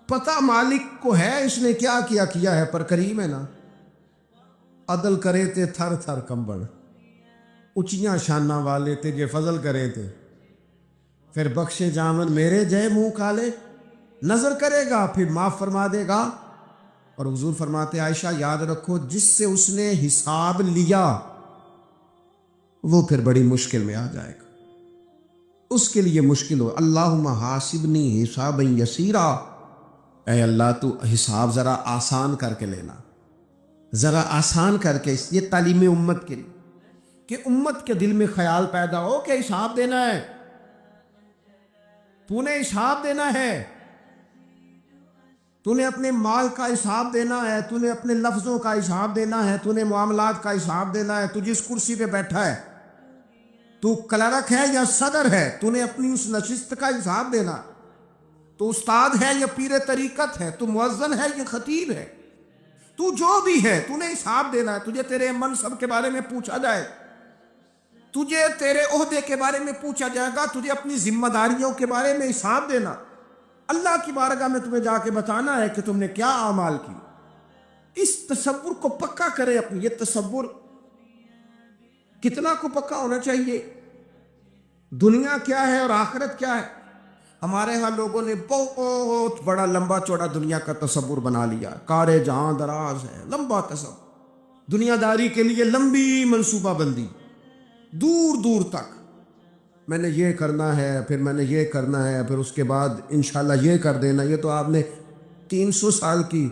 پتہ مالک کو ہے اس نے کیا کیا ہے، پر کریم ہے نا۔ عدل کرے تے تھر تھر کمبڑ، اچیاں شانہ والے تے جے فضل کرے تے پھر بخشے جامن میرے جے منہ کالے، نظر کرے گا پھر معاف فرما دے گا۔ اور حضور فرماتے عائشہ یاد رکھو، جس سے اس نے حساب لیا وہ پھر بڑی مشکل میں آ جائے گا، اس کے لیے مشکل ہو۔ اللہم حاسبنی حسابا یسیرا، اے اللہ تو حساب ذرا آسان کر کے لینا، ذرا آسان کر کے۔ اس لیے تعلیم امت کے لیے کہ امت کے دل میں خیال پیدا ہو کہ حساب دینا ہے، تو نے حساب دینا ہے، تو نے اپنے مال کا حساب دینا ہے، تو نے اپنے لفظوں کا حساب دینا ہے، تو نے معاملات کا حساب دینا ہے۔ تو جس کرسی پہ بیٹھا ہے، تو کلرک ہے یا صدر ہے، تو نے اپنی اس نشست کا حساب دینا۔ تو استاد ہے یا پیر طریقت ہے، تو مؤذن ہے یا خطیب ہے، تو جو بھی ہے تو نے حساب دینا ہے۔ تجھے تیرے منصب کے بارے میں پوچھا جائے، تجھے تیرے عہدے کے بارے میں پوچھا جائے گا، تجھے اپنی ذمہ داریوں کے بارے میں حساب دینا۔ اللہ کی بارگاہ میں تمہیں جا کے بتانا ہے کہ تم نے کیا اعمال کی۔ اس تصور کو پکا کرے اپنی، یہ تصور کتنا کو پکا ہونا چاہیے، دنیا کیا ہے اور آخرت کیا ہے۔ ہمارے ہاں لوگوں نے بہت بڑا لمبا چوڑا دنیا کا تصور بنا لیا، کار جہاں دراز ہے، لمبا تصور، دنیا داری کے لیے لمبی منصوبہ بندی، دور دور تک میں نے یہ کرنا ہے، پھر میں نے یہ کرنا ہے، پھر اس کے بعد انشاءاللہ یہ کر دینا۔ یہ تو آپ نے 300 سال کی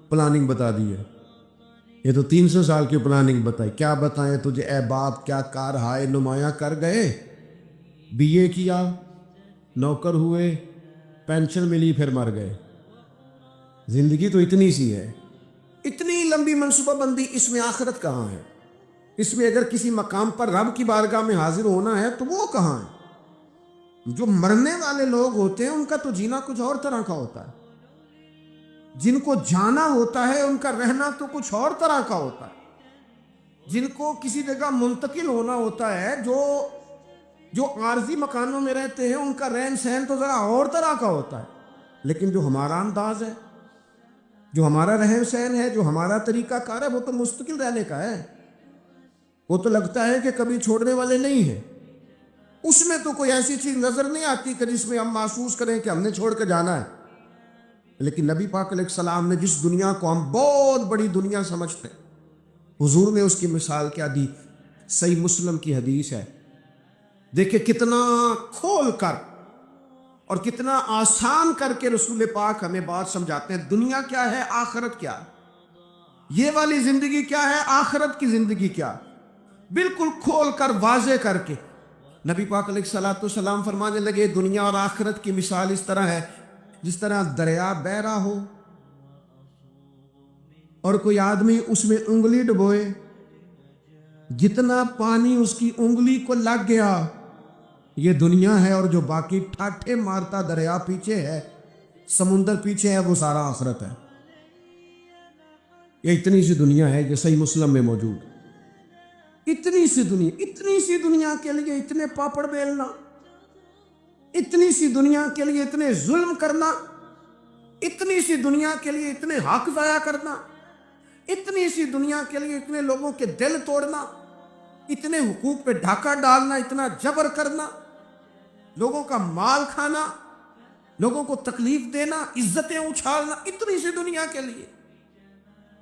پلاننگ بتا دی ہے، یہ تو 300 سال کی پلاننگ بتائی۔ کیا بتائیں تجھے اے باپ، کیا کار ہائے نمایاں کر گئے، بی اے کیا، نوکر ہوئے، پینشن ملی، پھر مر گئے۔ زندگی تو اتنی سی ہے، اتنی لمبی منصوبہ بندی، اس میں آخرت کہاں ہے؟ اس میں اگر کسی مقام پر رب کی بارگاہ میں حاضر ہونا ہے تو وہ کہاں ہے؟ جو مرنے والے لوگ ہوتے ہیں ان کا تو جینا کچھ اور طرح کا ہوتا ہے، جن کو جانا ہوتا ہے ان کا رہنا تو کچھ اور طرح کا ہوتا ہے، جن کو کسی جگہ منتقل ہونا ہوتا ہے، جو عارضی مکانوں میں رہتے ہیں ان کا رہن سہن تو ذرا اور طرح کا ہوتا ہے۔ لیکن جو ہمارا انداز ہے، جو ہمارا رہن سہن ہے، جو ہمارا طریقہ کار ہے، وہ تو مستقل رہنے کا ہے، وہ تو لگتا ہے کہ کبھی چھوڑنے والے نہیں ہیں۔ اس میں تو کوئی ایسی چیز نظر نہیں آتی کہ جس میں ہم محسوس کریں کہ ہم نے چھوڑ کے جانا ہے۔ لیکن نبی پاک علیہ السلام نے جس دنیا کو ہم بہت بڑی دنیا سمجھتے ہیں، حضور نے اس کی مثال کیا دی؟ صحیح مسلم کی حدیث ہے، دیکھیں کتنا کھول کر اور کتنا آسان کر کے رسول پاک ہمیں بات سمجھاتے ہیں۔ دنیا کیا ہے، آخرت کیا ہے، یہ والی زندگی کیا ہے، آخرت کی زندگی کیا، بالکل کھول کر واضح کر کے نبی پاک علیہ السلام فرمانے لگے دنیا اور آخرت کی مثال اس طرح ہے جس طرح دریا بہہ رہا ہو اور کوئی آدمی اس میں انگلی ڈبوئے، جتنا پانی اس کی انگلی کو لگ گیا یہ دنیا ہے، اور جو باقی ٹھاٹھے مارتا دریا پیچھے ہے، سمندر پیچھے ہے، وہ سارا آخرت ہے۔ یہ اتنی سی دنیا ہے، یہ صحیح مسلم میں موجود ہے۔ اتنی سی دنیا کے لیے اتنے پاپڑ بیلنا، اتنی سی دنیا کے لیے اتنے ظلم کرنا، اتنی سی دنیا کے لیے اتنے حق ضائع کرنا، اتنی سی دنیا کے لیے اتنے لوگوں کے دل توڑنا، اتنے حقوق پہ ڈھاکہ ڈالنا، اتنا جبر کرنا، لوگوں کا مال کھانا، لوگوں کو تکلیف دینا، عزتیں اچھالنا، اتنی سی دنیا کے لیے۔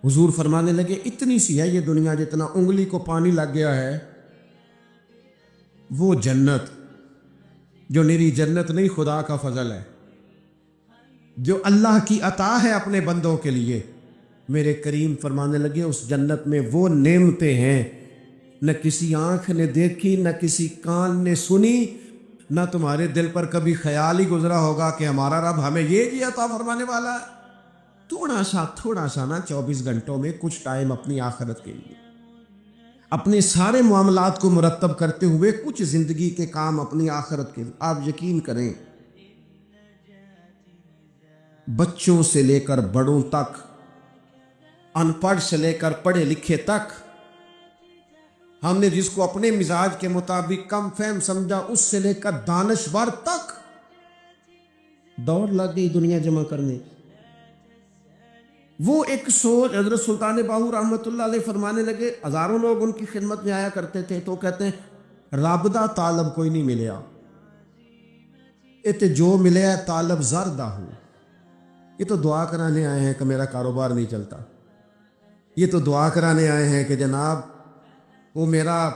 حضور فرمانے لگے اتنی سی ہے یہ دنیا، جتنا انگلی کو پانی لگ گیا ہے وہ جنت، جو میری جنت نہیں، خدا کا فضل ہے، جو اللہ کی عطا ہے اپنے بندوں کے لیے۔ میرے کریم فرمانے لگے اس جنت میں وہ نعمتیں ہیں نہ کسی آنکھ نے دیکھی، نہ کسی کان نے سنی، نہ تمہارے دل پر کبھی خیال ہی گزرا ہوگا کہ ہمارا رب ہمیں یہ جی عطا فرمانے والا ہے۔ تھوڑا سا نا 24 گھنٹوں میں کچھ ٹائم اپنی آخرت کے لیے، اپنے سارے معاملات کو مرتب کرتے ہوئے کچھ زندگی کے کام اپنی آخرت کے لیے۔ آپ یقین کریں، بچوں سے لے کر بڑوں تک، ان پڑھ سے لے کر پڑھے لکھے تک، ہم نے جس کو اپنے مزاج کے مطابق کم فہم سمجھا اس سے لے کر دانشور تک دوڑ لگ گئی دنیا جمع کرنے۔ وہ ایک سوچ حضرت سلطان باہو رحمۃ اللہ علیہ فرمانے لگے، ہزاروں لوگ ان کی خدمت میں آیا کرتے تھے تو کہتے ہیں رابدہ طالب کوئی نہیں ملیا، تے جو ملے ہے طالب زردہ ہو، یہ تو دعا کرانے آئے ہیں کہ میرا کاروبار نہیں چلتا، یہ تو دعا کرانے آئے ہیں کہ جناب وہ میرا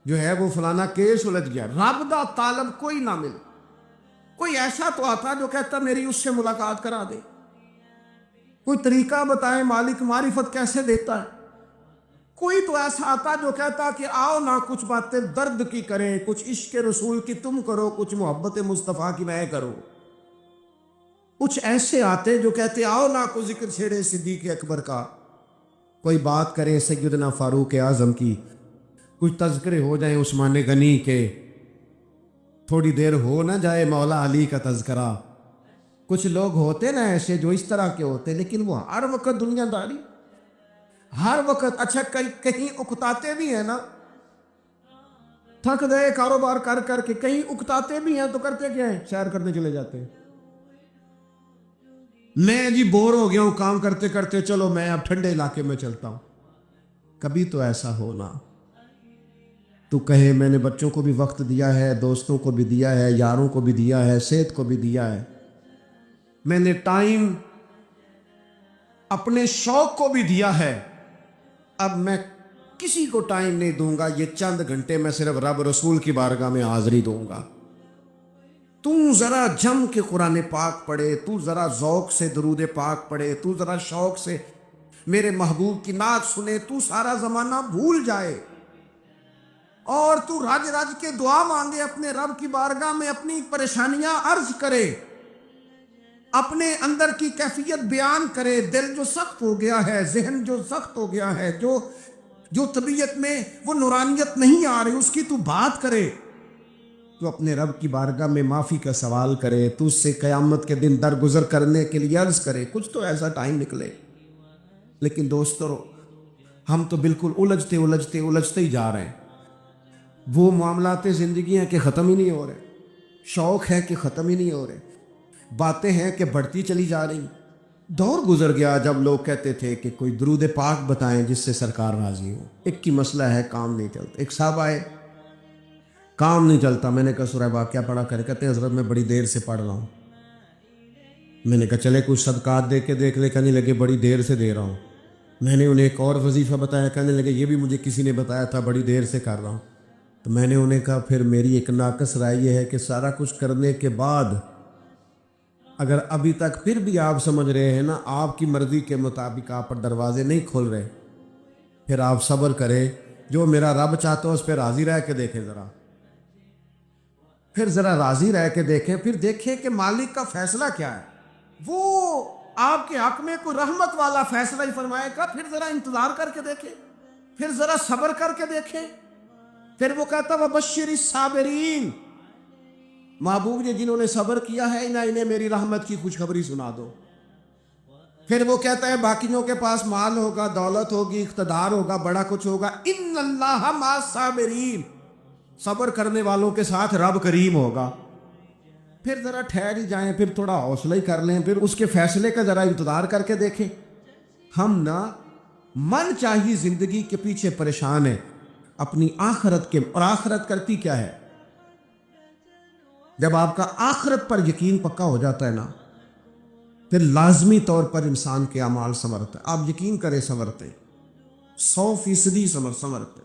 جو ہے وہ فلانا کیس الجھ گیا۔ رابدہ طالب کوئی نہ ملے، کوئی ایسا تو آتا جو کہتا میری اس سے ملاقات کرا دے، کوئی طریقہ بتائے مالک معرفت کیسے دیتا ہے، کوئی تو ایسا آتا جو کہتا کہ آؤ نہ کچھ باتیں درد کی کریں، کچھ عشق رسول کی تم کرو، کچھ محبت مصطفیٰ کی میں کرو۔ کچھ ایسے آتے جو کہتے آؤ نہ کو ذکر چھیڑے صدیق اکبر کا، کوئی بات کریں سیدنا فاروق اعظم کی، کچھ تذکرے ہو جائیں عثمان غنی کے، تھوڑی دیر ہو نہ جائے مولا علی کا تذکرہ۔ کچھ لوگ ہوتے نا ایسے جو اس طرح کے ہوتے، لیکن وہ ہر وقت دنیا داری، ہر وقت اچھا کہیں اکتاتے بھی ہیں نا، تھک گئے کاروبار کر کر کے، کہیں اکتاتے بھی ہیں تو کرتے کیا ہیں، سیر کرنے چلے جاتے ہیں۔ میں جی بور ہو گیا ہوں کام کرتے کرتے، چلو میں اب ٹھنڈے علاقے میں چلتا ہوں۔ کبھی تو ایسا ہونا تو کہے میں نے بچوں کو بھی وقت دیا ہے، دوستوں کو بھی دیا ہے، یاروں کو بھی دیا ہے، صحت کو بھی دیا ہے، میں نے ٹائم اپنے شوق کو بھی دیا ہے، اب میں کسی کو ٹائم نہیں دوں گا، یہ چند گھنٹے میں صرف رب رسول کی بارگاہ میں حاضری دوں گا۔ تو ذرا جم کے قرآن پاک پڑھے، تو ذرا ذوق سے درود پاک پڑھے، تو ذرا شوق سے میرے محبوب کی نعت سنے، تو سارا زمانہ بھول جائے اور تو رج رج کے دعا مانگے، اپنے رب کی بارگاہ میں اپنی پریشانیاں عرض کرے، اپنے اندر کی کیفیت بیان کرے۔ دل جو سخت ہو گیا ہے، ذہن جو سخت ہو گیا ہے، جو طبیعت میں وہ نورانیت نہیں آ رہی، اس کی تو بات کرے، تو اپنے رب کی بارگاہ میں معافی کا سوال کرے، تو اس سے قیامت کے دن درگزر کرنے کے لیے عرض کرے، کچھ تو ایسا ٹائم نکلے۔ لیکن دوستو ہم تو بالکل الجھتے ہی جا رہے ہیں، وہ معاملات زندگی ہیں کہ ختم ہی نہیں ہو رہے، شوق ہے کہ ختم ہی نہیں ہو رہے، باتیں ہیں کہ بڑھتی چلی جا رہی، دور گزر گیا جب لوگ کہتے تھے کہ کوئی درود پاک بتائیں جس سے سرکار راضی ہو. ایک کی مسئلہ ہے کام نہیں چلتا. ایک صاحب آئے, کام نہیں چلتا. میں نے کہا سورہ واقعہ پڑھا کر. کہتے ہیں حضرت میں بڑی دیر سے پڑھ رہا ہوں. میں نے کہا چلے کچھ صدقات دے کے دیکھ لے. کہنے لگے بڑی دیر سے دے رہا ہوں. میں نے انہیں ایک اور وظیفہ بتایا. کہنے لگے یہ بھی مجھے کسی نے بتایا تھا, بڑی دیر سے کر رہا ہوں. تو میں نے انہیں کہا پھر میری ایک ناقص رائے یہ ہے کہ سارا کچھ کرنے کے بعد اگر ابھی تک پھر بھی آپ سمجھ رہے ہیں نا آپ کی مرضی کے مطابق آپ پر دروازے نہیں کھول رہے, پھر آپ صبر کریں. جو میرا رب چاہتا ہے اس پہ راضی رہ کے دیکھیں. پھر ذرا راضی رہ کے دیکھیں. پھر دیکھیں کہ مالک کا فیصلہ کیا ہے. وہ آپ کے حق میں کوئی رحمت والا فیصلہ ہی فرمائے گا. پھر ذرا انتظار کر کے دیکھیں, پھر ذرا صبر کر کے دیکھیں. پھر وہ کہتا وبشر الصابرین, محبوب جی جنہوں نے صبر کیا ہے انہیں میری رحمت کی خوشخبری سنا دو. پھر وہ کہتا ہے باقیوں کے پاس مال ہوگا, دولت ہوگی, اقتدار ہوگا, بڑا کچھ ہوگا, ان اللہ مع الصابرین, صبر کرنے والوں کے ساتھ رب کریم ہوگا. پھر ذرا ٹھہر ہی جائیں, پھر تھوڑا حوصلہ ہی کر لیں, پھر اس کے فیصلے کا ذرا انتظار کر کے دیکھیں. ہم نا من چاہی زندگی کے پیچھے پریشان ہیں اپنی آخرت کے. اور آخرت کرتی کیا ہے؟ جب آپ کا آخرت پر یقین پکا ہو جاتا ہے نا پھر لازمی طور پر انسان کے اعمال سنورتے ہیں. آپ یقین کریں سنورتے, 100% سنورتے.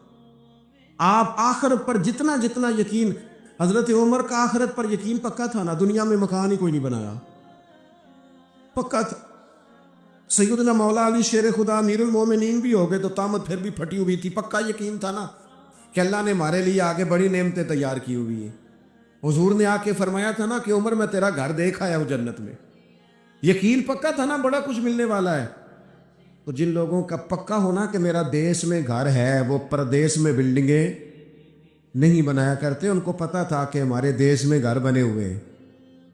آپ آخرت پر جتنا جتنا یقین, حضرت عمر کا آخرت پر یقین پکا تھا نا, دنیا میں مکان ہی کوئی نہیں بنایا, پکا تھا. سیدنا مولا علی شیر خدا امیر المومنین بھی ہو گئے تو طامت پھر بھی پھٹی ہوئی تھی. پکا یقین تھا نا کہ اللہ نے ہمارے لیے آگے بڑی نعمتیں تیار کی ہوئی ہیں. حضور نے آ کے فرمایا تھا نا کہ عمر میں تیرا گھر دیکھ آیا ہوں جنت میں. یقین پکا تھا نا بڑا کچھ ملنے والا ہے. تو جن لوگوں کا پکا ہونا کہ میرا دیش میں گھر ہے, وہ پردیش میں بلڈنگیں نہیں بنایا کرتے. ان کو پتا تھا کہ ہمارے دیش میں گھر بنے ہوئے ہیں,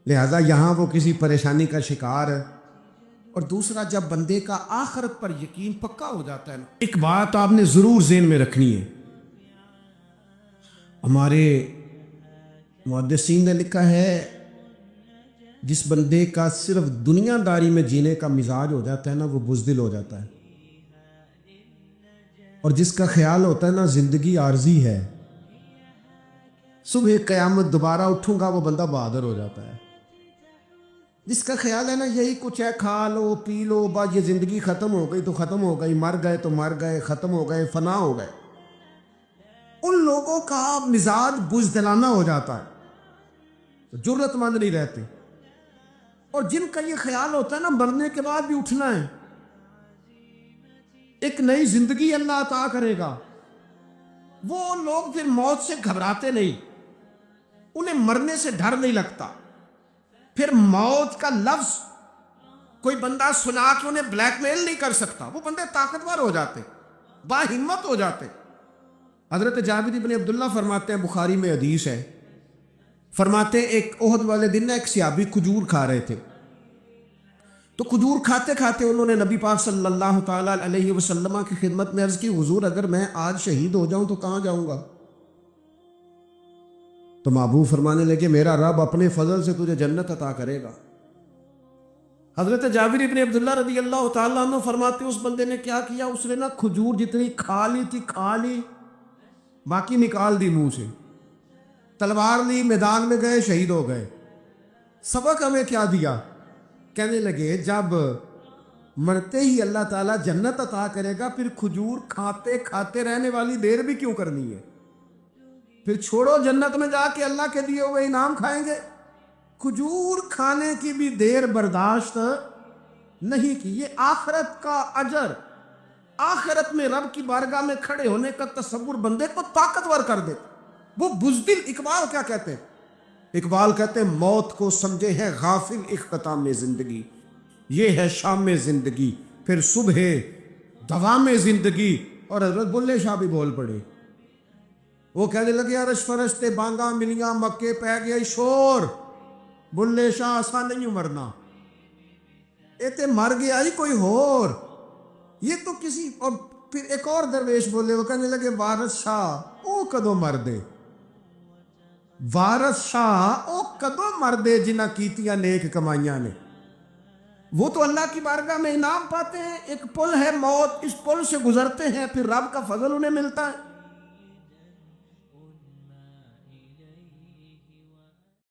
لہذا یہاں وہ کسی پریشانی کا شکار ہے. اور دوسرا, جب بندے کا آخرت پر یقین پکا ہو جاتا ہے نا, ایک بات آپ نے ضرور ذہن میں رکھنی ہے. ہمارے محدثین نے لکھا ہے جس بندے کا صرف دنیا داری میں جینے کا مزاج ہو جاتا ہے نا وہ بزدل ہو جاتا ہے. اور جس کا خیال ہوتا ہے نا زندگی عارضی ہے, صبح قیامت دوبارہ اٹھوں گا, وہ بندہ بہادر ہو جاتا ہے. جس کا خیال ہے نا یہی کچھ ہے, کھا لو پی لو, بس یہ زندگی ختم ہو گئی تو ختم ہو گئی, مر گئے تو مر گئے, ختم ہو گئے, فنا ہو گئے. ان لوگوں کا مزاج بزدلانہ ہو جاتا ہے, جرأت مند نہیں رہتے. اور جن کا یہ خیال ہوتا ہے نا مرنے کے بعد بھی اٹھنا ہے, ایک نئی زندگی اللہ عطا کرے گا, وہ لوگ پھر موت سے گھبراتے نہیں, انہیں مرنے سے ڈر نہیں لگتا. پھر موت کا لفظ کوئی بندہ سنا کے انہیں بلیک میل نہیں کر سکتا. وہ بندے طاقتور ہو جاتے, باہمت ہو جاتے. حضرت جابر بن عبداللہ فرماتے ہیں, بخاری میں حدیث ہے, فرماتے ایک احد والے دن ایک صحابی کھجور کھا رہے تھے. تو کھجور کھاتے کھاتے انہوں نے نبی پاک صلی اللہ تعالیٰ علیہ وسلم کی خدمت میں عرض کی, حضور اگر میں آج شہید ہو جاؤں تو کہاں جاؤں گا؟ تو محبوب فرمانے لگے میرا رب اپنے فضل سے تجھے جنت عطا کرے گا. حضرت جابر بن عبداللہ رضی اللہ تعالیٰ عنہ فرماتے اس بندے نے کیا کیا, اس نے نا کھجور جتنی کھا لی تھی کھا لی, باقی نکال دی منہ سے, تلوار لی, میدان میں گئے, شہید ہو گئے. سبق ہمیں کیا دیا؟ کہنے لگے جب مرتے ہی اللہ تعالیٰ جنت عطا کرے گا پھر کھجور کھاتے کھاتے رہنے والی دیر بھی کیوں کرنی ہے؟ پھر چھوڑو, جنت میں جا کے اللہ کے دیے ہوئے انعام کھائیں گے. کھجور کھانے کی بھی دیر برداشت نہیں کی. یہ آخرت کا اجر, آخرت میں رب کی بارگاہ میں کھڑے ہونے کا تصور بندے کو طاقتور کر دے. وہ بزدل. اقبال کیا کہتے ہیں؟ اقبال کہتے ہیں موت کو سمجھے ہے غافل اختتام زندگی, یہ ہے شام زندگی پھر صبح دوام زندگی. اور حضرت بلے شاہ بھی بول پڑے, وہ کہنے لگے عرش فرشتے بانگا ملیاں مکے پہ گیا شور, بلے شاہ آسان نہیں مرنا, یہ تے مر گیا ہی کوئی اور, یہ تو کسی. اور پھر ایک اور درویش بولے, وہ کہنے لگے وارث شاہ او کدو مر دے, وارث شاہ او کدو مر دے جنہ کیتیاں نیک کمائیاں نے. وہ تو اللہ کی بارگاہ میں انعام پاتے ہیں، ایک پل ہے موت، اس پل سے گزرتے ہیں، پھر رب کا فضل انہیں ملتا ہے۔